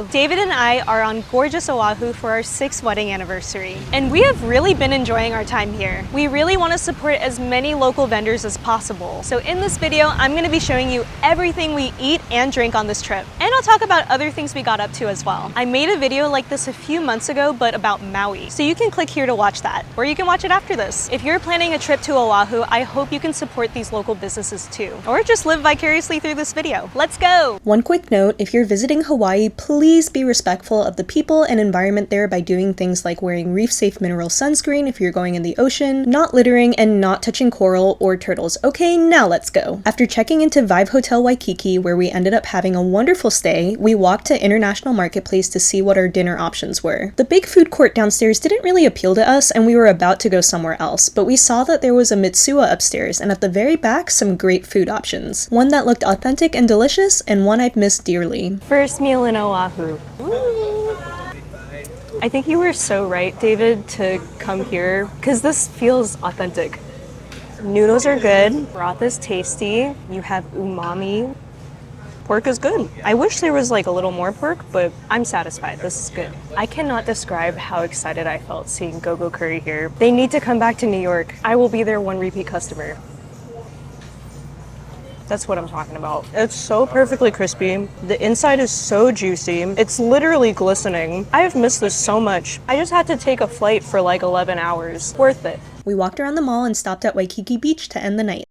Hello! David and I are on gorgeous Oahu for our 6th wedding anniversary, and we have really been enjoying our time here. We really want to support as many local vendors as possible. So in this video, I'm going to be showing you everything we eat and drink on this trip. And I'll talk about other things we got up to as well. I made a video like this a few months ago, but about Maui. So you can click here to watch that, or you can watch it after this. If you're planning a trip to Oahu, I hope you can support these local businesses too, or just live vicariously through this video. Let's go! One quick note, if you're visiting Hawaii, please be respectful of the people and environment there by doing things like wearing reef-safe mineral sunscreen if you're going in the ocean, not littering, and not touching coral or turtles. Okay, now let's go. After checking into Vibe Hotel Waikiki, where we ended up having a wonderful stay, we walked to International Marketplace to see what our dinner options were. The big food court downstairs didn't really appeal to us, and we were about to go somewhere else, but we saw that there was a Mitsuwa upstairs, and at the very back, some great food options. One that looked authentic and delicious, and one I've missed dearly. First meal in Oahu. Woo. I think you were so right, David, to come here, because this feels authentic. Noodles are good, broth is tasty, you have umami. Pork is good. I wish there was like a little more pork, but I'm satisfied. This is good. I cannot describe how excited I felt seeing Go-Go Curry here. They need to come back to New York. I will be their one repeat customer. That's what I'm talking about. It's so perfectly crispy. The inside is so juicy. It's literally glistening. I have missed this so much. I just had to take a flight for like 11 hours. Worth it. We walked around the mall and stopped at Waikiki Beach to end the night.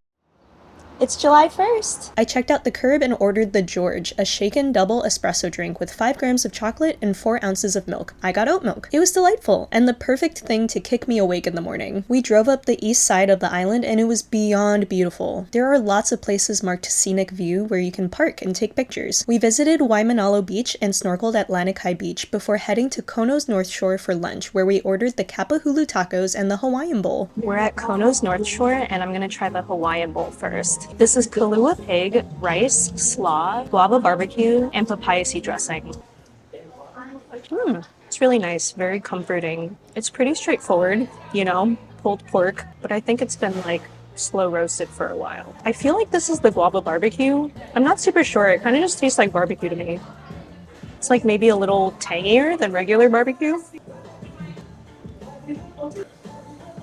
It's July 1st! I checked out the curb and ordered the George, a shaken double espresso drink with 5 grams of chocolate and 4 ounces of milk. I got oat milk. It was delightful, and the perfect thing to kick me awake in the morning. We drove up the east side of the island and it was beyond beautiful. There are lots of places marked scenic view where you can park and take pictures. We visited Waimanalo Beach and snorkeled at Lanikai Beach before heading to Kono's Northshore for lunch, where we ordered the kapahulu tacos and the Hawaiian bowl. We're at Kono's Northshore and I'm gonna try the Hawaiian bowl first. This is kalua pig, rice, slaw, guava barbecue, and papaya seed dressing. It's really nice, very comforting. It's pretty straightforward, you know, pulled pork, but I think it's been like slow roasted for a while. I feel like this is the guava barbecue. I'm not super sure, it kind of just tastes like barbecue to me. It's like maybe a little tangier than regular barbecue.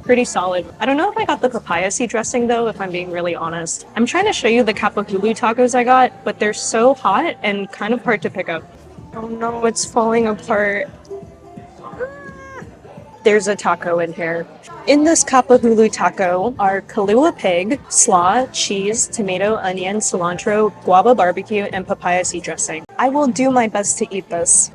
Pretty solid. I don't know if I got the papaya seed dressing though, if I'm being really honest. I'm trying to show you the kapahulu tacos I got, but they're so hot and kind of hard to pick up. Oh no, it's falling apart. There's a taco in here. In this kapahulu taco are kalua pig, slaw, cheese, tomato, onion, cilantro, guava barbecue, and papaya seed dressing. I will do my best to eat this.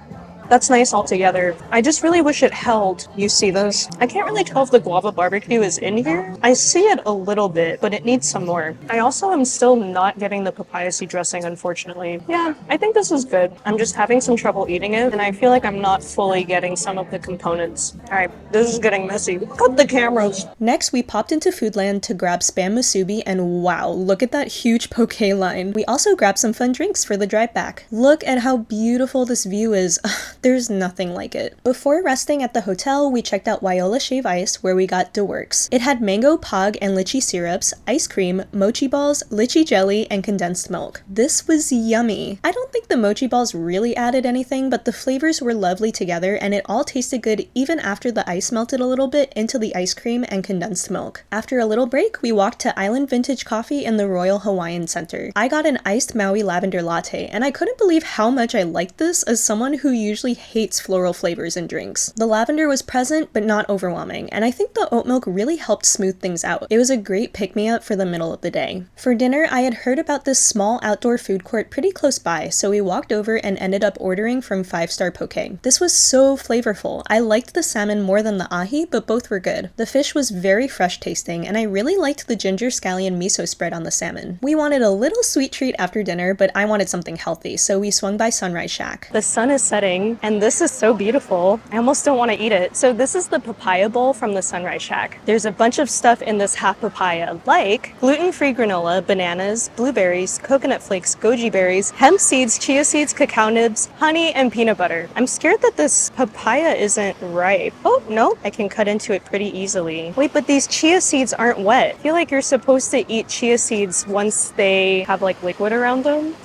That's nice altogether. I just really wish it held. You see this? I can't really tell if the guava barbecue is in here. I see it a little bit, but it needs some more. I also am still not getting the papaya seed dressing, unfortunately. Yeah, I think this is good. I'm just having some trouble eating it, and I feel like I'm not fully getting some of the components. Alright, this is getting messy. Cut the cameras! Next, we popped into Foodland to grab Spam Musubi, and wow, look at that huge poke line. We also grabbed some fun drinks for the drive back. Look at how beautiful this view is. There's nothing like it. Before resting at the hotel, we checked out Waiola Shave Ice, where we got DeWorks. It had mango, pog, and lychee syrups, ice cream, mochi balls, lychee jelly, and condensed milk. This was yummy. I don't think the mochi balls really added anything, but the flavors were lovely together, and it all tasted good even after the ice melted a little bit into the ice cream and condensed milk. After a little break, we walked to Island Vintage Coffee in the Royal Hawaiian Center. I got an iced Maui lavender latte, and I couldn't believe how much I liked this as someone who usually hates floral flavors in drinks. The lavender was present, but not overwhelming, and I think the oat milk really helped smooth things out. It was a great pick-me-up for the middle of the day. For dinner, I had heard about this small outdoor food court pretty close by, so we walked over and ended up ordering from 5 Star Poke. This was so flavorful. I liked the salmon more than the ahi, but both were good. The fish was very fresh tasting, and I really liked the ginger scallion miso spread on the salmon. We wanted a little sweet treat after dinner, but I wanted something healthy, so we swung by Sunrise Shack. The sun is setting, and this is so beautiful. I almost don't want to eat it. So this is the papaya bowl from the Sunrise Shack. There's a bunch of stuff in this half papaya, like gluten-free granola, bananas, blueberries, coconut flakes, goji berries, hemp seeds, chia seeds, cacao nibs, honey, and peanut butter. I'm scared that this papaya isn't ripe. Oh, no, I can cut into it pretty easily. Wait, but these chia seeds aren't wet. I feel like you're supposed to eat chia seeds once they have like liquid around them.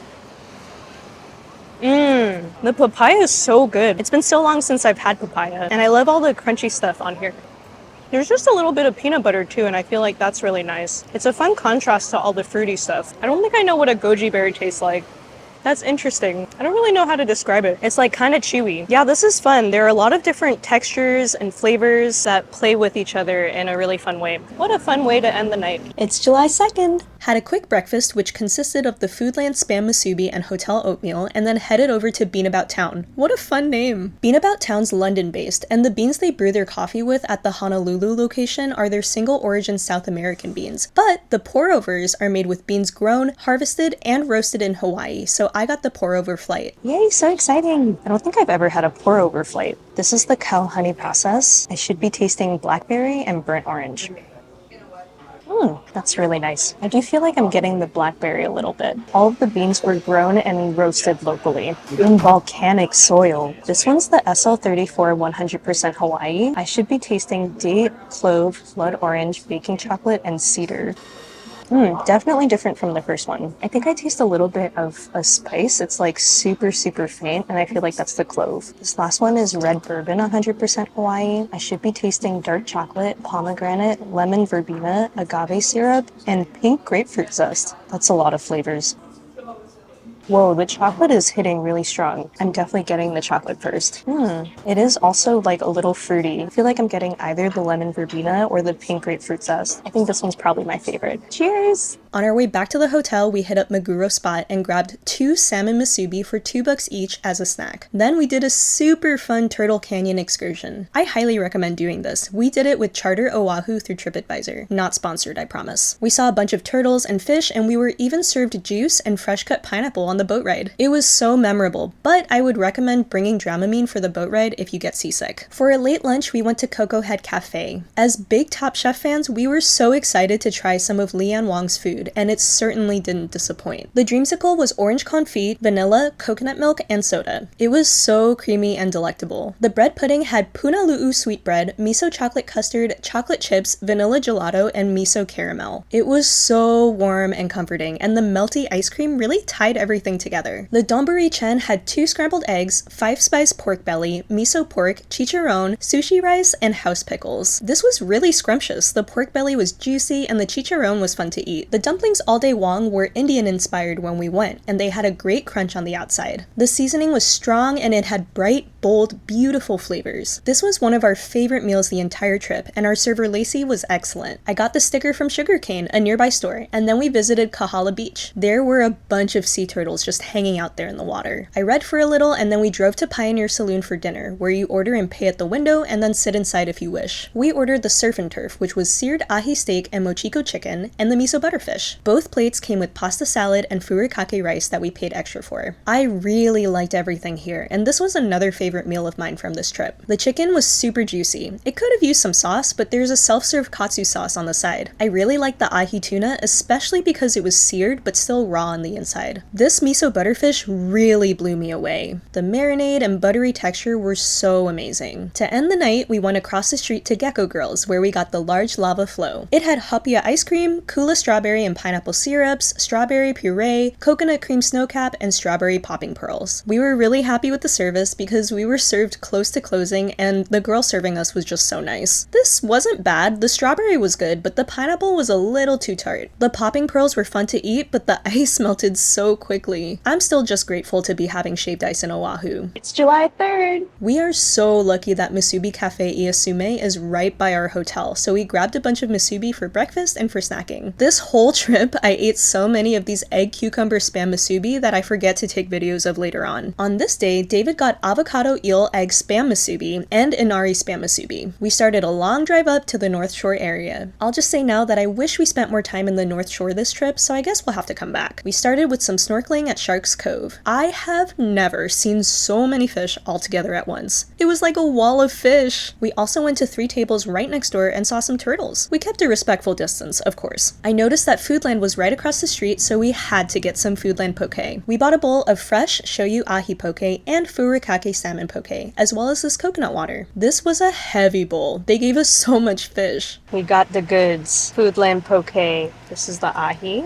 The papaya is so good. It's been so long since I've had papaya, and I love all the crunchy stuff on here. There's just a little bit of peanut butter too, and I feel like that's really nice. It's a fun contrast to all the fruity stuff. I don't think I know what a goji berry tastes like. That's interesting. I don't really know how to describe it. It's like kind of chewy. Yeah, this is fun. There are a lot of different textures and flavors that play with each other in a really fun way. What a fun way to end the night. It's July 2nd. Had a quick breakfast, which consisted of the Foodland Spam Musubi and hotel oatmeal, and then headed over to Bean About Town. What a fun name! Bean About Town's London-based, and the beans they brew their coffee with at the Honolulu location are their single-origin South American beans. But the pour-overs are made with beans grown, harvested, and roasted in Hawaii, so I got the pour-over flight. Yay, so exciting! I don't think I've ever had a pour-over flight. This is the cow honey process. I should be tasting blackberry and burnt orange. That's really nice. I do feel like I'm getting the blackberry a little bit. All of the beans were grown and roasted locally in volcanic soil. This one's the SL34 100% Hawaii. I should be tasting date, clove, blood orange, baking chocolate, and cedar. Definitely different from the first one. I think I taste a little bit of a spice. It's like super, super faint, and I feel like that's the clove. This last one is red bourbon 100% Hawaii. I should be tasting dark chocolate, pomegranate, lemon verbena, agave syrup, and pink grapefruit zest. That's a lot of flavors. Whoa, the chocolate is hitting really strong. I'm definitely getting the chocolate first. It is also like a little fruity. I feel like I'm getting either the lemon verbena or the pink grapefruit zest. I think this one's probably my favorite. Cheers! On our way back to the hotel, we hit up Maguro spot and grabbed 2 salmon musubi for $2 each as a snack. Then we did a super fun Turtle Canyon excursion. I highly recommend doing this. We did it with Charter Oahu through TripAdvisor. Not sponsored, I promise. We saw a bunch of turtles and fish, and we were even served juice and fresh cut pineapple on the boat ride. It was so memorable, but I would recommend bringing Dramamine for the boat ride if you get seasick. For a late lunch, we went to Koko Cafe. As big Top Chef fans, we were so excited to try some of Leanne Wong's food, and it certainly didn't disappoint. The dreamsicle was orange confit, vanilla, coconut milk, and soda. It was so creamy and delectable. The bread pudding had punalu'u sweetbread, miso chocolate custard, chocolate chips, vanilla gelato, and miso caramel. It was so warm and comforting, and the melty ice cream really tied everything together. The donburi chen had 2 scrambled eggs, 5-spice pork belly, miso pork, chicharron, sushi rice, and house pickles. This was really scrumptious. The pork belly was juicy, and the chicharron was fun to eat. The dumplings all day long were Indian inspired when we went, and they had a great crunch on the outside. The seasoning was strong, and it had bright, bold, beautiful flavors. This was one of our favorite meals the entire trip, and our server Lacey was excellent. I got the sticker from Sugarcane, a nearby store, and then we visited Kahala Beach. There were a bunch of sea turtles just hanging out there in the water. I read for a little, and then we drove to Pioneer Saloon for dinner, where you order and pay at the window and then sit inside if you wish. We ordered the surf and turf, which was seared ahi steak and mochiko chicken, and the miso butterfish. Both plates came with pasta salad and furikake rice that we paid extra for. I really liked everything here, and this was another favorite meal of mine from this trip. The chicken was super juicy. It could have used some sauce, but there's a self-serve katsu sauce on the side. I really liked the ahi tuna, especially because it was seared but still raw on the inside. This miso butterfish really blew me away. The marinade and buttery texture were so amazing. To end the night, we went across the street to Gecko Girlz, where we got the large lava flow. It had hapia ice cream, kula strawberry and pineapple syrups, strawberry puree, coconut cream snowcap, and strawberry popping pearls. We were really happy with the service because we were served close to closing, and the girl serving us was just so nice. This wasn't bad. The strawberry was good, but the pineapple was a little too tart. The popping pearls were fun to eat, but the ice melted so quickly. I'm still just grateful to be having shaved ice in Oahu. It's July 3rd! We are so lucky that Musubi Cafe Iyasume is right by our hotel, so we grabbed a bunch of musubi for breakfast and for snacking. This whole trip, I ate so many of these egg cucumber spam musubi that I forget to take videos of later on. On this day, David got avocado eel egg spam musubi and inari spam musubi. We started a long drive up to the Northshore area. I'll just say now that I wish we spent more time in the North Shore this trip, so I guess we'll have to come back. We started with some snorkeling at Shark's Cove. I have never seen so many fish all together at once. It was like a wall of fish. We also went to 3 tables right next door and saw some turtles. We kept a respectful distance, of course. I noticed that Foodland was right across the street, so we had to get some Foodland poke. We bought a bowl of fresh shoyu ahi poke and furikake salmon poke, as well as this coconut water. This was a heavy bowl. They gave us so much fish. We got the goods. Foodland poke. This is the ahi.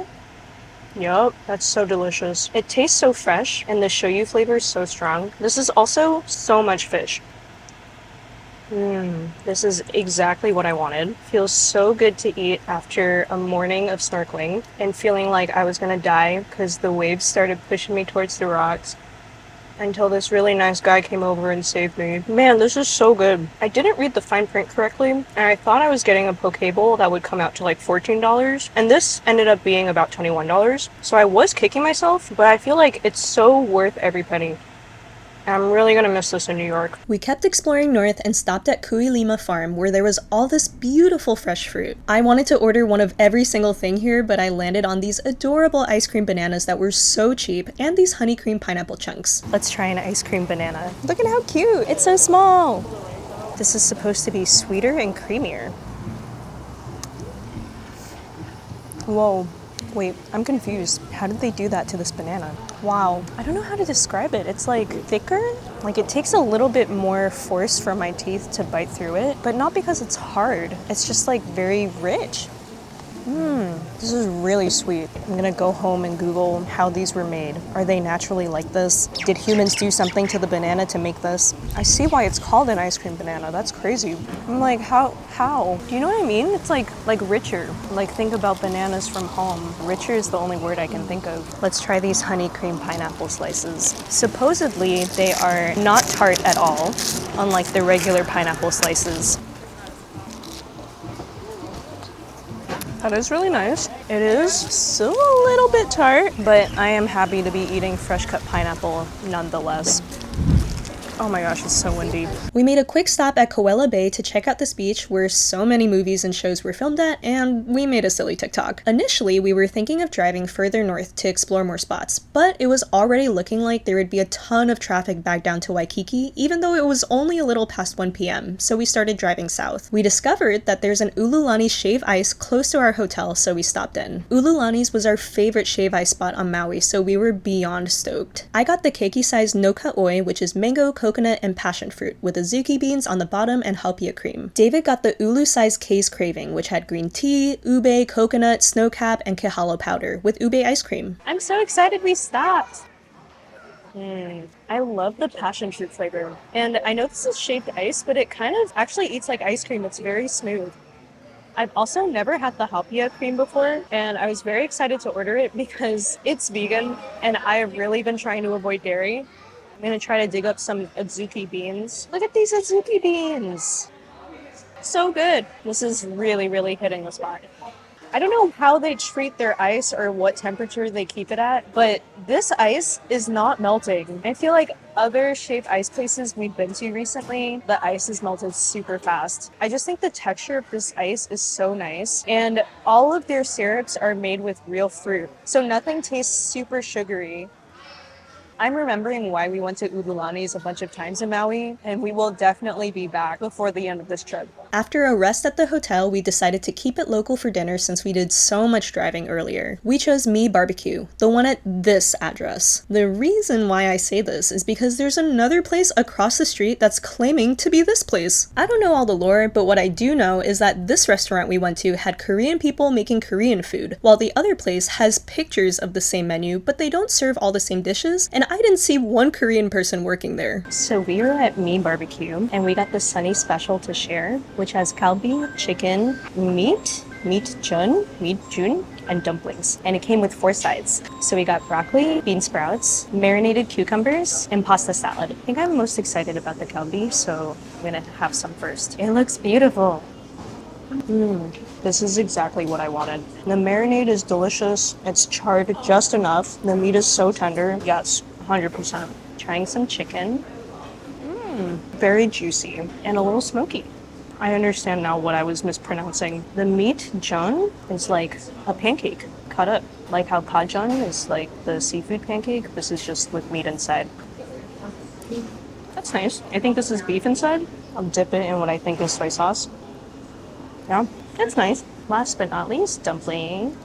Yup, that's so delicious. It tastes so fresh and the shoyu flavor is so strong. This is also so much fish. This is exactly what I wanted. Feels so good to eat after a morning of snorkeling and feeling like I was gonna die because the waves started pushing me towards the rocks until this really nice guy came over and saved me. Man, this is so good. I didn't read the fine print correctly, and I thought I was getting a poke bowl that would come out to like $14, and this ended up being about $21. So I was kicking myself, but I feel like it's so worth every penny. I'm really gonna miss this in New York. We kept exploring north and stopped at Kuilima Farm, where there was all this beautiful fresh fruit. I wanted to order one of every single thing here, but I landed on these adorable ice cream bananas that were so cheap, and these honeycream pineapple chunks. Let's try an ice cream banana. Look at how cute! It's so small! This is supposed to be sweeter and creamier. Whoa. Wait, I'm confused. How did they do that to this banana? Wow. I don't know how to describe it. It's like thicker. Like it takes a little bit more force for my teeth to bite through it, but not because it's hard. It's just like very rich. This is really sweet. I'm gonna go home and Google how these were made. Are they naturally like this? Did humans do something to the banana to make this? I see why it's called an ice cream banana. That's crazy. I'm like, how? Do you know what I mean? It's like richer. Like think about bananas from home. Richer is the only word I can think of. Let's try these honey cream pineapple slices. Supposedly they are not tart at all, unlike the regular pineapple slices. That is really nice. It is still a little bit tart, but I am happy to be eating fresh cut pineapple nonetheless. Oh my gosh, it's so windy. We made a quick stop at Kawela Bay to check out this beach where so many movies and shows were filmed at, and we made a silly TikTok. Initially, we were thinking of driving further north to explore more spots, but it was already looking like there would be a ton of traffic back down to Waikiki, even though it was only a little past 1 p.m., so we started driving south. We discovered that there's an Ululani Shave Ice close to our hotel, so we stopped in. Ululani's was our favorite shave ice spot on Maui, so we were beyond stoked. I got the keiki-sized no ka-oi, which is mango, coconut, and passion fruit, with azuki beans on the bottom and halpia cream. David got the ulu-sized K's Craving, which had green tea, ube, coconut, snowcap, and kihalo powder, with ube ice cream. I'm so excited we stopped. I love the passion fruit flavor. And I know this is shaved ice, but it kind of actually eats like ice cream. It's very smooth. I've also never had the halpia cream before, and I was very excited to order it because it's vegan, and I have really been trying to avoid dairy. I'm gonna try to dig up some azuki beans. Look at these azuki beans! So good! This is really, really hitting the spot. I don't know how they treat their ice or what temperature they keep it at, but this ice is not melting. I feel like other shaved ice places we've been to recently, the ice is melted super fast. I just think the texture of this ice is so nice, and all of their syrups are made with real fruit, so nothing tastes super sugary. I'm remembering why we went to Ululani's a bunch of times in Maui, and we will definitely be back before the end of this trip. After a rest at the hotel, we decided to keep it local for dinner since we did so much driving earlier. We chose Mi Barbecue, the one at this address. The reason why I say this is because there's another place across the street that's claiming to be this place. I don't know all the lore, but what I do know is that this restaurant we went to had Korean people making Korean food, while the other place has pictures of the same menu, but they don't serve all the same dishes, and I didn't see one Korean person working there. So we were at Mi Barbecue, and we got the Sunny Special to share, which has kalbi, chicken, meat jun, and dumplings. And it came with 4 sides. So we got broccoli, bean sprouts, marinated cucumbers, and pasta salad. I think I'm most excited about the kalbi, so I'm gonna have some first. It looks beautiful. This is exactly what I wanted. The marinade is delicious. It's charred just enough. The meat is so tender. Yes, 100%. Trying some chicken. Very juicy and a little smoky. I understand now what I was mispronouncing. The meat jun is like a pancake cut up. Like how kajun is like the seafood pancake. This is just with meat inside. That's nice. I think this is beef inside. I'll dip it in what I think is soy sauce. Yeah, that's nice. Last but not least, dumpling.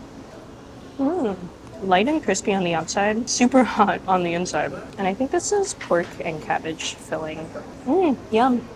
Light and crispy on the outside, super hot on the inside. And I think this is pork and cabbage filling. Yum.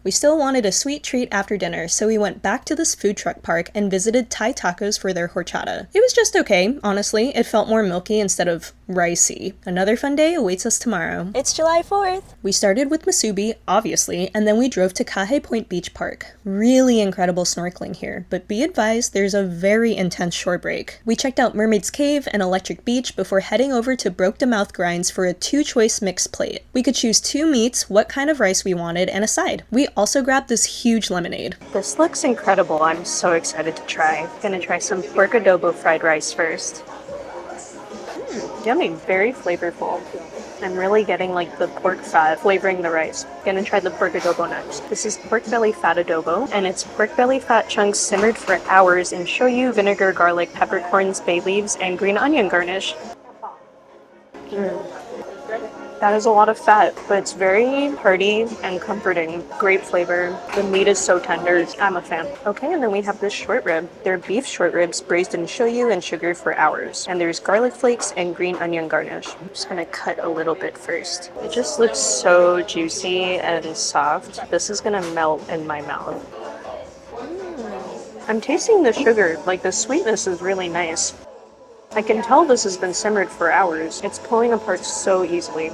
We still wanted a sweet treat after dinner, so we went back to this food truck park and visited Thai tacos for their horchata. It was just okay, honestly. It felt more milky instead of ricey. Another fun day awaits us tomorrow. It's July 4th. We started with Musubi, obviously, and then we drove to Kahe Point Beach Park. Really incredible snorkeling here, but be advised there's a very intense shore break. We checked out Mermaid's Cave and Electric Beach before heading over to Broke to Mouth Grindz for a 2-choice mixed plate. We could choose 2 meats, what kind of rice we wanted, and a side. We also grabbed this huge lemonade. This looks incredible. I'm so excited to try. Gonna try some pork adobo fried rice first. Yummy, very flavorful. I'm really getting like the pork fat flavoring the rice. Gonna try the pork adobo next. This is pork belly fat adobo, and it's pork belly fat chunks simmered for hours in shoyu, vinegar, garlic, peppercorns, bay leaves, and green onion garnish. That is a lot of fat, but it's very hearty and comforting. Great flavor. The meat is so tender. I'm a fan. Okay, and then we have this short rib. They're beef short ribs braised in shoyu and sugar for hours. And there's garlic flakes and green onion garnish. I'm just gonna cut a little bit first. It just looks so juicy and soft. This is gonna melt in my mouth. I'm tasting the sugar. Like, the sweetness is really nice. I can tell this has been simmered for hours. It's pulling apart so easily.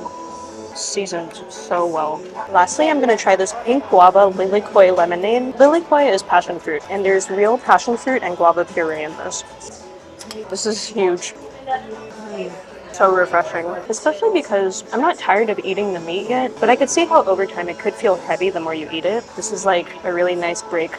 Seasoned so well. Lastly, I'm going to try this pink guava lilikoi lemonade. Lilikoi is passion fruit, and there's real passion fruit and guava puree in this. This is huge. So refreshing. Especially because I'm not tired of eating the meat yet, but I could see how over time it could feel heavy the more you eat it. This is like a really nice break.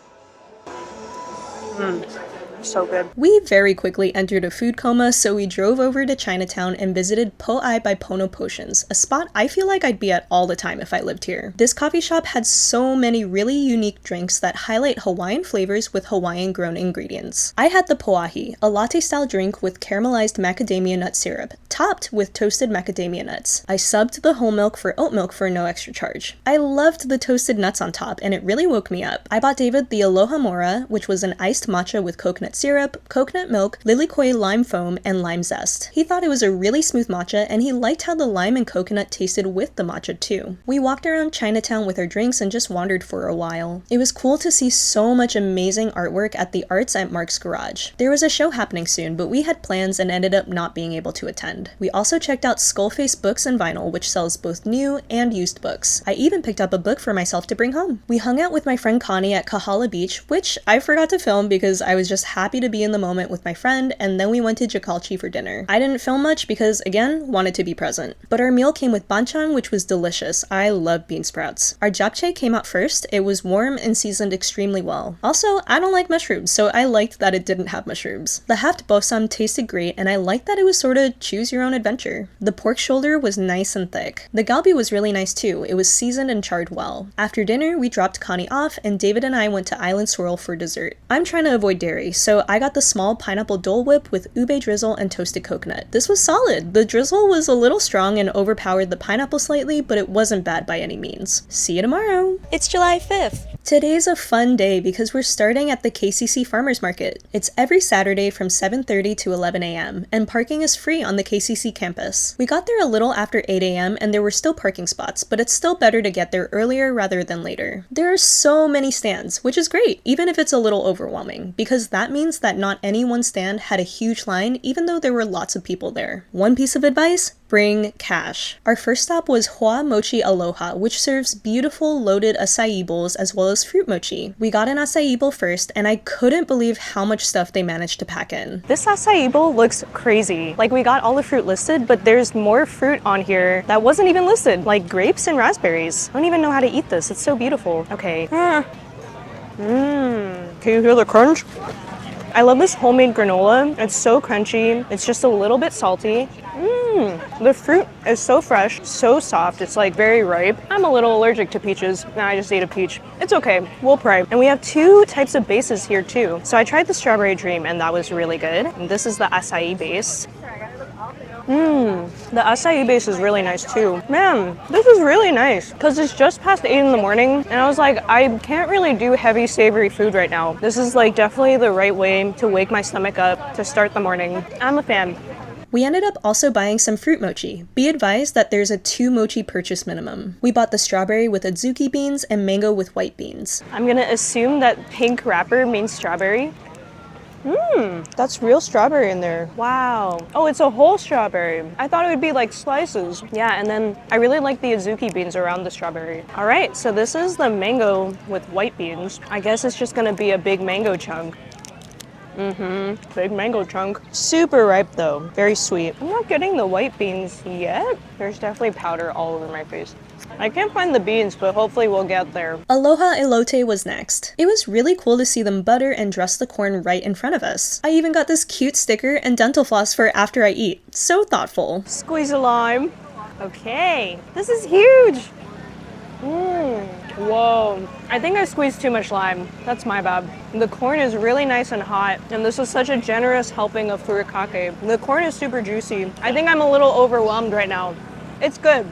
So good. We very quickly entered a food coma, so we drove over to Chinatown and visited Pauahi by Pono Potions, a spot I feel like I'd be at all the time if I lived here. This coffee shop had so many really unique drinks that highlight Hawaiian flavors with Hawaiian-grown ingredients. I had the Pauahi, a latte-style drink with caramelized macadamia nut syrup, topped with toasted macadamia nuts. I subbed the whole milk for oat milk for no extra charge. I loved the toasted nuts on top, and it really woke me up. I bought David the Aloha Mora, which was an iced matcha with coconut syrup, coconut milk, lilikoi lime foam, and lime zest. He thought it was a really smooth matcha, and he liked how the lime and coconut tasted with the matcha too. We walked around Chinatown with our drinks and just wandered for a while. It was cool to see so much amazing artwork at the Arts at Mark's Garage. There was a show happening soon, but we had plans and ended up not being able to attend. We also checked out Skullface Books and Vinyl, which sells both new and used books. I even picked up a book for myself to bring home. We hung out with my friend Connie at Kahala Beach, which I forgot to film because I was just happy to be in the moment with my friend, and then we went to Jagalchi for dinner. I didn't film much because, again, wanted to be present. But our meal came with banchan, which was delicious. I love bean sprouts. Our japchae came out first. It was warm and seasoned extremely well. Also, I don't like mushrooms, so I liked that it didn't have mushrooms. The haft bosam tasted great, and I liked that it was sort of choose your own adventure. The pork shoulder was nice and thick. The galbi was really nice too. It was seasoned and charred well. After dinner, we dropped Connie off, and David and I went to Island Swirl for dessert. I'm trying to avoid dairy, so I got the small pineapple Dole Whip with ube drizzle and toasted coconut. This was solid. The drizzle was a little strong and overpowered the pineapple slightly, but it wasn't bad by any means. See you tomorrow! It's July 5th. Today's a fun day because we're starting at the KCC Farmers Market. It's every Saturday from 7:30 to 11 a.m., and parking is free on the KCC campus. We got there a little after 8 a.m. and there were still parking spots, but it's still better to get there earlier rather than later. There are so many stands, which is great, even if it's a little overwhelming, because that means that not any one stand had a huge line, even though there were lots of people there. One piece of advice: bring cash. Our first stop was Hoa Mochi Aloha, which serves beautiful loaded acai bowls as well as fruit mochi. We got an acai bowl first, and I couldn't believe how much stuff they managed to pack in. This acai bowl looks crazy. Like, we got all the fruit listed, but there's more fruit on here that wasn't even listed, like grapes and raspberries. I don't even know how to eat this. It's so beautiful. Okay. Can you hear the crunch? I love this homemade granola. It's so crunchy. It's just a little bit salty. The fruit is so fresh, so soft. It's like very ripe. I'm a little allergic to peaches. Now I just ate a peach. It's okay. We'll pray. And we have 2 types of bases here too. So I tried the strawberry dream and that was really good. And this is the acai base. The acai base is really nice too. Man, this is really nice because it's just past 8 in the morning and I was like, I can't really do heavy savory food right now. This is like definitely the right way to wake my stomach up to start the morning. I'm a fan. We ended up also buying some fruit mochi. Be advised that there's a 2 mochi purchase minimum. We bought the strawberry with adzuki beans and mango with white beans. I'm gonna assume that pink wrapper means strawberry. That's real strawberry in there. Wow. Oh, it's a whole strawberry. I thought it would be like slices. Yeah, and then I really like the adzuki beans around the strawberry. All right, so this is the mango with white beans. I guess it's just gonna be a big mango chunk. Big mango chunk. Super ripe though, very sweet. I'm not getting the white beans yet. There's definitely powder all over my face. I can't find the beans, but hopefully we'll get there. Aloha elote was next. It was really cool to see them butter and dress the corn right in front of us. I even got this cute sticker and dental floss for after I eat. So thoughtful. Squeeze a lime. Okay, this is huge. Whoa. I think I squeezed too much lime. That's my bad. The corn is really nice and hot, and this is such a generous helping of furikake. The corn is super juicy. I think I'm a little overwhelmed right now. It's good.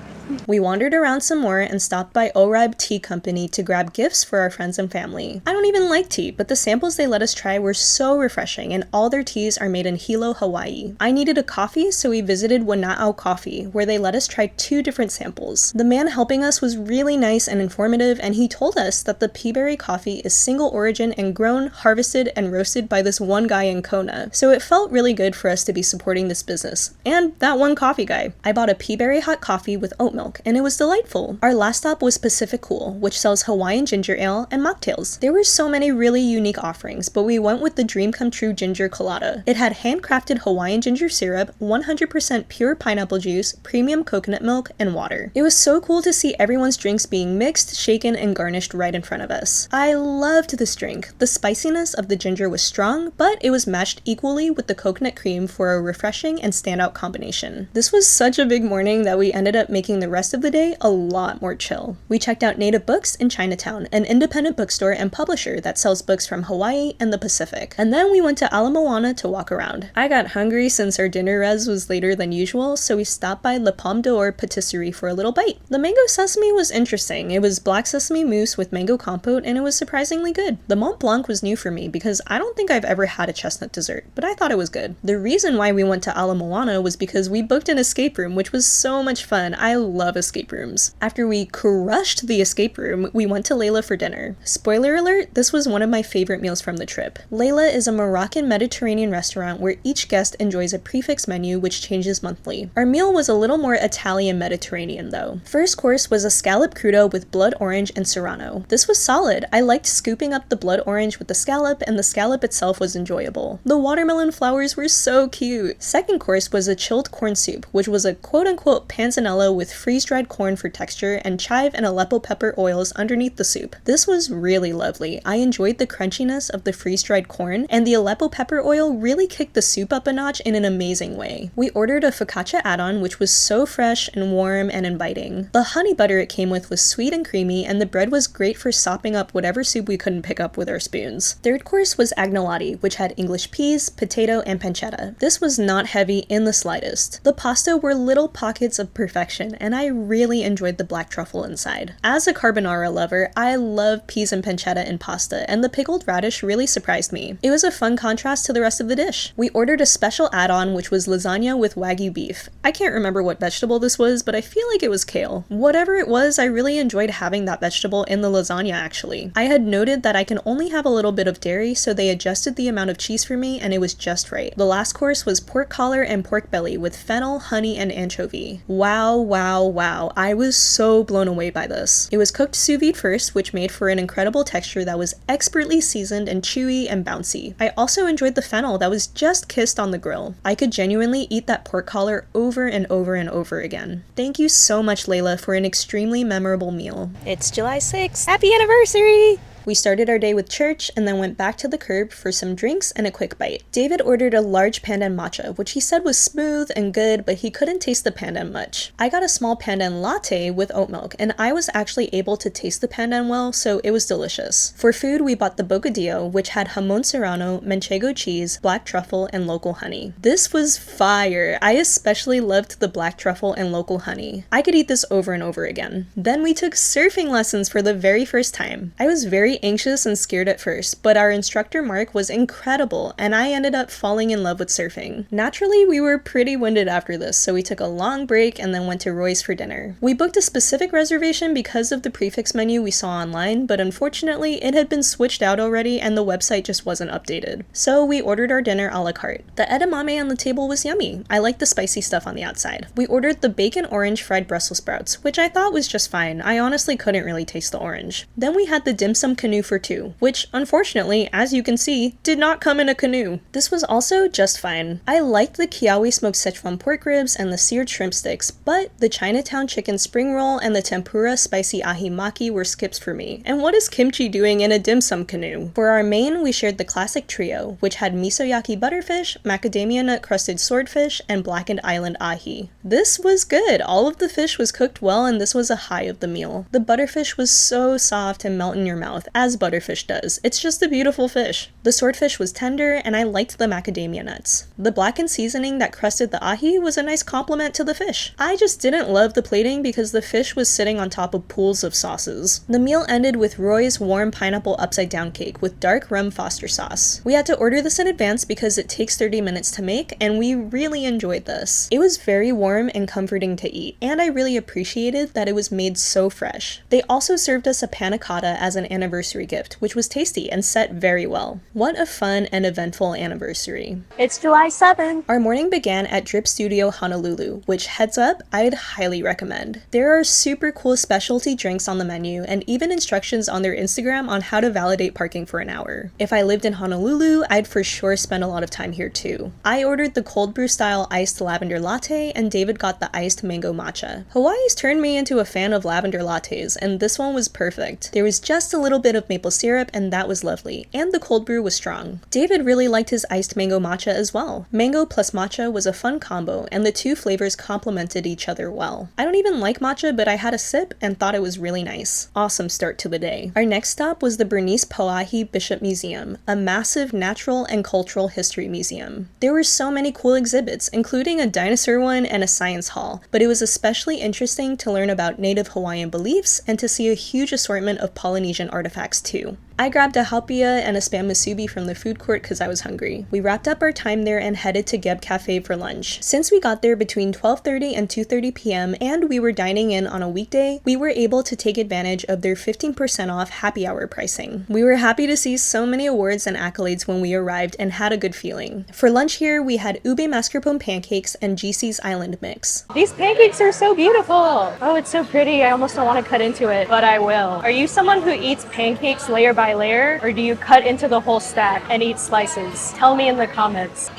We wandered around some more and stopped by Oribe Tea Company to grab gifts for our friends and family. I don't even like tea, but the samples they let us try were so refreshing, and all their teas are made in Hilo, Hawaii. I needed a coffee, so we visited Wana'au Coffee, where they let us try 2 different samples. The man helping us was really nice and informative, and he told us that the peaberry coffee is single origin and grown, harvested, and roasted by this one guy in Kona. So it felt really good for us to be supporting this business. And that one coffee guy. I bought a peaberry hot coffee with oat milk, and it was delightful. Our last stop was Pacific Cool, which sells Hawaiian ginger ale and mocktails. There were so many really unique offerings, but we went with the dream come true ginger colada. It had handcrafted Hawaiian ginger syrup, 100% pure pineapple juice, premium coconut milk, and water. It was so cool to see everyone's drinks being mixed, shaken, and garnished right in front of us. I loved this drink. The spiciness of the ginger was strong, but it was matched equally with the coconut cream for a refreshing and standout combination. This was such a big morning that we ended up making the rest of the day a lot more chill. We checked out Native Books in Chinatown, an independent bookstore and publisher that sells books from Hawaii and the Pacific. And then we went to Ala Moana to walk around. I got hungry since our dinner res was later than usual, so we stopped by La Palme d'Or Patisserie for a little bite. The mango sesame was interesting. It was black sesame mousse with mango compote, and it was surprisingly good. The Mont Blanc was new for me because I don't think I've ever had a chestnut dessert, but I thought it was good. The reason why we went to Ala Moana was because we booked an escape room, which was so much fun. I love escape rooms. After we crushed the escape room, we went to Leila for dinner. Spoiler alert, this was one of my favorite meals from the trip. Leila is a Moroccan Mediterranean restaurant where each guest enjoys a prefix menu which changes monthly. Our meal was a little more Italian Mediterranean though. First course was a scallop crudo with blood orange and serrano. This was solid. I liked scooping up the blood orange with the scallop, and the scallop itself was enjoyable. The watermelon flowers were so cute. Second course was a chilled corn soup, which was a quote-unquote panzanella with freeze-dried corn for texture and chive and Aleppo pepper oils underneath the soup. This was really lovely. I enjoyed the crunchiness of the freeze-dried corn, and the Aleppo pepper oil really kicked the soup up a notch in an amazing way. We ordered a focaccia add-on, which was so fresh and warm and inviting. The honey butter it came with was sweet and creamy, and the bread was great for sopping up whatever soup we couldn't pick up with our spoons. Third course was agnolotti, which had English peas, potato, and pancetta. This was not heavy in the slightest. The pasta were little pockets of perfection, and I really enjoyed the black truffle inside. As a carbonara lover, I love peas and pancetta in pasta, and the pickled radish really surprised me. It was a fun contrast to the rest of the dish. We ordered a special add-on, which was lasagna with wagyu beef. I can't remember what vegetable this was, but I feel like it was kale. Whatever it was, I really enjoyed having that vegetable in the lasagna actually. I had noted that I can only have a little bit of dairy, so they adjusted the amount of cheese for me, and it was just right. The last course was pork collar and pork belly with fennel, honey, and anchovy. Wow, wow, wow. I was so blown away by this. It was cooked sous vide first, which made for an incredible texture that was expertly seasoned and chewy and bouncy. I also enjoyed the fennel that was just kissed on the grill. I could genuinely eat that pork collar over and over and over again. Thank you so much, Leila, for an extremely memorable meal. It's July 6th. Happy anniversary! We started our day with church and then went back to the curb for some drinks and a quick bite. David ordered a large pandan matcha, which he said was smooth and good, but he couldn't taste the pandan much. I got a small pandan latte with oat milk, and I was actually able to taste the pandan well, so it was delicious. For food, we bought the bocadillo, which had jamon serrano, manchego cheese, black truffle, and local honey. This was fire! I especially loved the black truffle and local honey. I could eat this over and over again. Then we took surfing lessons for the very first time. I was very very anxious and scared at first, but our instructor Mark was incredible, and I ended up falling in love with surfing. Naturally, we were pretty winded after this, so we took a long break and then went to Roy's for dinner. We booked a specific reservation because of the prefix menu we saw online, but unfortunately, it had been switched out already and the website just wasn't updated. So we ordered our dinner a la carte. The edamame on the table was yummy. I liked the spicy stuff on the outside. We ordered the bacon orange fried Brussels sprouts, which I thought was just fine. I honestly couldn't really taste the orange. Then we had the dim sum canoe for two, which unfortunately, as you can see, did not come in a canoe. This was also just fine. I liked the Kiawe smoked Szechuan pork ribs and the seared shrimp sticks, but the Chinatown chicken spring roll and the tempura spicy ahi maki were skips for me. And what is kimchi doing in a dim sum canoe? For our main, we shared the classic trio, which had misoyaki butterfish, macadamia nut crusted swordfish, and blackened island ahi. This was good. All of the fish was cooked well, and this was a high of the meal. The butterfish was so soft and melt in your mouth, as butterfish does. It's just a beautiful fish. The swordfish was tender, and I liked the macadamia nuts. The blackened seasoning that crusted the ahi was a nice compliment to the fish. I just didn't love the plating because the fish was sitting on top of pools of sauces. The meal ended with Roy's warm pineapple upside down cake with dark rum Foster sauce. We had to order this in advance because it takes 30 minutes to make, and we really enjoyed this. It was very warm and comforting to eat, and I really appreciated that it was made so fresh. They also served us a panna cotta as an anniversary gift, which was tasty and set very well. What a fun and eventful anniversary. It's July 7th. Our morning began at Drip Studio Honolulu, which, heads up, I'd highly recommend. There are super cool specialty drinks on the menu and even instructions on their Instagram on how to validate parking for an hour. If I lived in Honolulu, I'd for sure spend a lot of time here too. I ordered the cold brew style iced lavender latte and David got the iced mango matcha. Hawaii's turned me into a fan of lavender lattes, and this one was perfect. There was just a little bit of maple syrup and that was lovely, and the cold brew was strong. David really liked his iced mango matcha as well. Mango plus matcha was a fun combo, and the two flavors complemented each other well. I don't even like matcha, but I had a sip and thought it was really nice. Awesome start to the day. Our next stop was the Bernice Pauahi Bishop Museum, a massive natural and cultural history museum. There were so many cool exhibits, including a dinosaur one and a science hall, but it was especially interesting to learn about native Hawaiian beliefs and to see a huge assortment of Polynesian artifacts too. I grabbed a haupia and a spam musubi from the food court because I was hungry. We wrapped up our time there and headed to Guieb Cafe for lunch. Since we got there between 12:30 and 2:30 p.m. and we were dining in on a weekday, we were able to take advantage of their 15% off happy hour pricing. We were happy to see so many awards and accolades when we arrived and had a good feeling. For lunch here, we had ube mascarpone pancakes and GC's Island Mix. These pancakes are so beautiful. Oh, it's so pretty. I almost don't want to cut into it, but I will. Are you someone who eats pancakes layer by layer, or do you cut into the whole stack and eat slices? Tell me in the comments.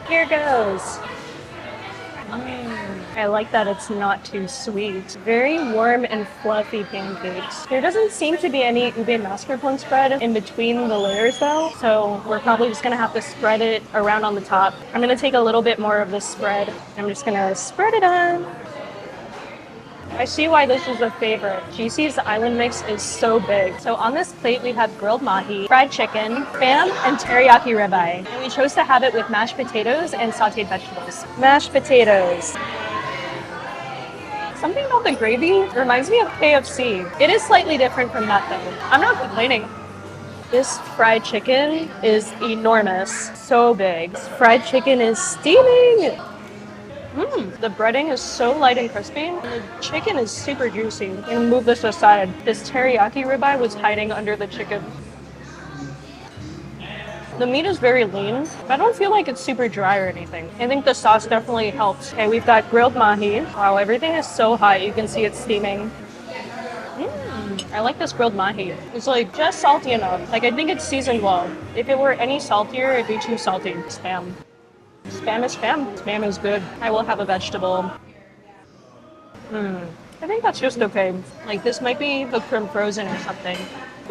Here goes. I like that it's not too sweet. Very warm and fluffy pancakes. There doesn't seem to be any ube mascarpone spread in between the layers though, so we're probably just gonna have to spread it around on the top. I'm gonna take a little bit more of this spread. I'm just gonna spread it on. I see why this is a favorite. GC's Island Mix is so big. So on this plate we have grilled mahi, fried chicken, spam, and teriyaki ribeye. And we chose to have it with mashed potatoes and sauteed vegetables. Mashed potatoes. Something about the gravy reminds me of KFC. It is slightly different from that though. I'm not complaining. This fried chicken is enormous. So big. This fried chicken is steaming. The breading is so light and crispy, and the chicken is super juicy. I'm gonna move this aside. This teriyaki ribeye was hiding under the chicken. The meat is very lean. I don't feel like it's super dry or anything. I think the sauce definitely helps. Okay, we've got grilled mahi. Wow, everything is so hot. You can see it steaming. I like this grilled mahi. It's like just salty enough. Like I think it's seasoned well. If it were any saltier, it'd be too salty. Spam. Spam is spam. Spam is good. I will have a vegetable. I think that's just okay. Like this might be cooked from frozen or something.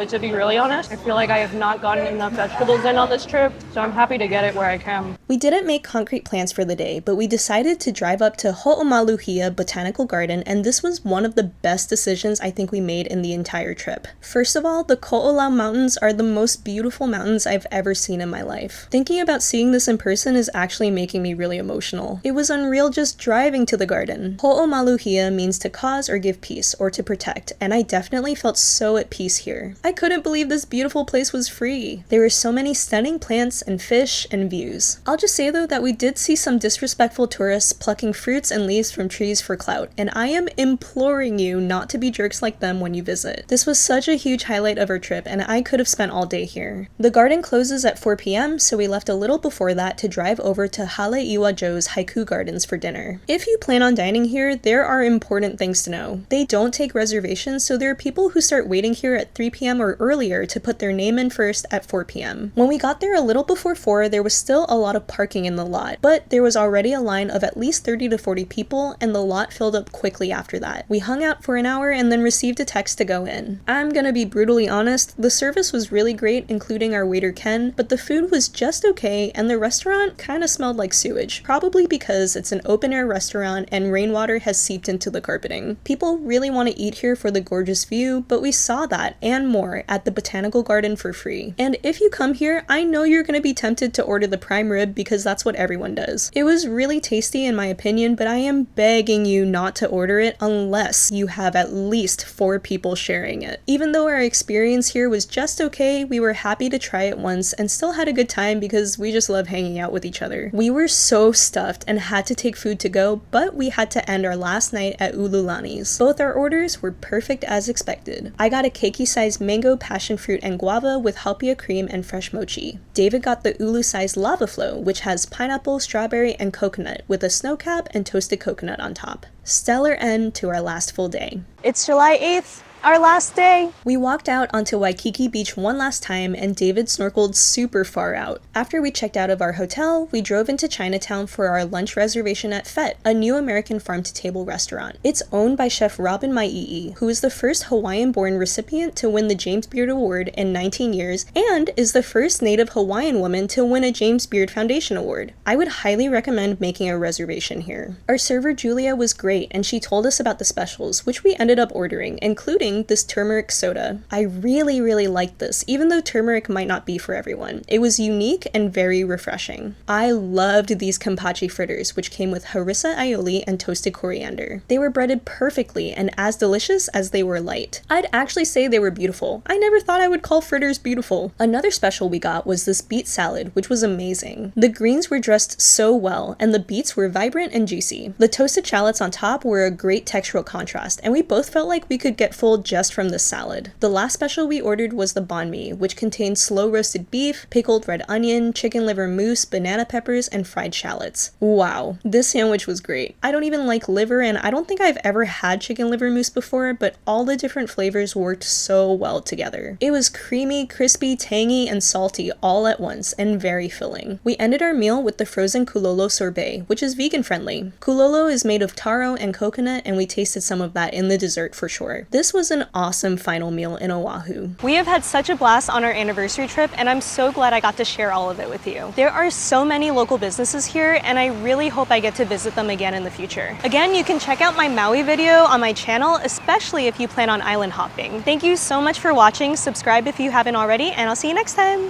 But to be really honest, I feel like I have not gotten enough vegetables in on this trip, so I'm happy to get it where I can. We didn't make concrete plans for the day, but we decided to drive up to Ho'omaluhia Botanical Garden, and this was one of the best decisions I think we made in the entire trip. First of all, the Ko'olau Mountains are the most beautiful mountains I've ever seen in my life. Thinking about seeing this in person is actually making me really emotional. It was unreal just driving to the garden. Ho'omaluhia means to cause or give peace, or to protect, and I definitely felt so at peace here. I couldn't believe this beautiful place was free. There were so many stunning plants and fish and views. I'll just say though that we did see some disrespectful tourists plucking fruits and leaves from trees for clout, and I am imploring you not to be jerks like them when you visit. This was such a huge highlight of our trip, and I could have spent all day here. The garden closes at 4 p.m, so we left a little before that to drive over to Haleiwa Joe's Haiku Gardens for dinner. If you plan on dining here, there are important things to know. They don't take reservations, so there are people who start waiting here at 3 p.m. or earlier to put their name in first at 4 p.m. When we got there a little before 4, there was still a lot of parking in the lot, but there was already a line of at least 30 to 40 people, and the lot filled up quickly after that. We hung out for an hour and then received a text to go in. I'm gonna be brutally honest, the service was really great, including our waiter Ken, but the food was just okay, and the restaurant kinda smelled like sewage, probably because it's an open-air restaurant and rainwater has seeped into the carpeting. People really want to eat here for the gorgeous view, but we saw that and more at the Botanical Garden for free. And if you come here, I know you're gonna be tempted to order the prime rib because that's what everyone does. It was really tasty in my opinion, but I am begging you not to order it unless you have at least 4 people sharing it. Even though our experience here was just okay, we were happy to try it once and still had a good time because we just love hanging out with each other. We were so stuffed and had to take food to go, but we had to end our last night at Ululani's. Both our orders were perfect as expected. I got a keiki-sized mango, passion fruit, and guava with halpia cream and fresh mochi. David got the ulu-sized lava flow, which has pineapple, strawberry, and coconut with a snow cap and toasted coconut on top. Stellar end to our last full day. It's July 8th, our last day. We walked out onto Waikiki Beach one last time and David snorkeled super far out. After we checked out of our hotel, we drove into Chinatown for our lunch reservation at Fete, a new American farm-to-table restaurant. It's owned by Chef Robin Mai'i, who is the first Hawaiian-born recipient to win the James Beard Award in 19 years and is the first Native Hawaiian woman to win a James Beard Foundation Award. I would highly recommend making a reservation here. Our server Julia was great and she told us about the specials, which we ended up ordering, including this turmeric soda. I really liked this, even though turmeric might not be for everyone. It was unique and very refreshing. I loved these kampachi fritters, which came with harissa aioli and toasted coriander. They were breaded perfectly and as delicious as they were light. I'd actually say they were beautiful. I never thought I would call fritters beautiful. Another special we got was this beet salad, which was amazing. The greens were dressed so well, and the beets were vibrant and juicy. The toasted shallots on top were a great textural contrast, and we both felt like we could get full just from this salad. The last special we ordered was the banh mi, which contained slow roasted beef, pickled red onion, chicken liver mousse, banana peppers, and fried shallots. Wow, this sandwich was great. I don't even like liver, and I don't think I've ever had chicken liver mousse before, but all the different flavors worked so well together. It was creamy, crispy, tangy, and salty all at once, and very filling. We ended our meal with the frozen kulolo sorbet, which is vegan friendly. Kulolo is made of taro and coconut, and we tasted some of that in the dessert for sure. This was an awesome final meal in Oahu. We have had such a blast on our anniversary trip, and I'm so glad I got to share all of it with you. There are so many local businesses here, and I really hope I get to visit them again in the future. Again, you can check out my Maui video on my channel, especially if you plan on island hopping. Thank you so much for watching. Subscribe if you haven't already, and I'll see you next time.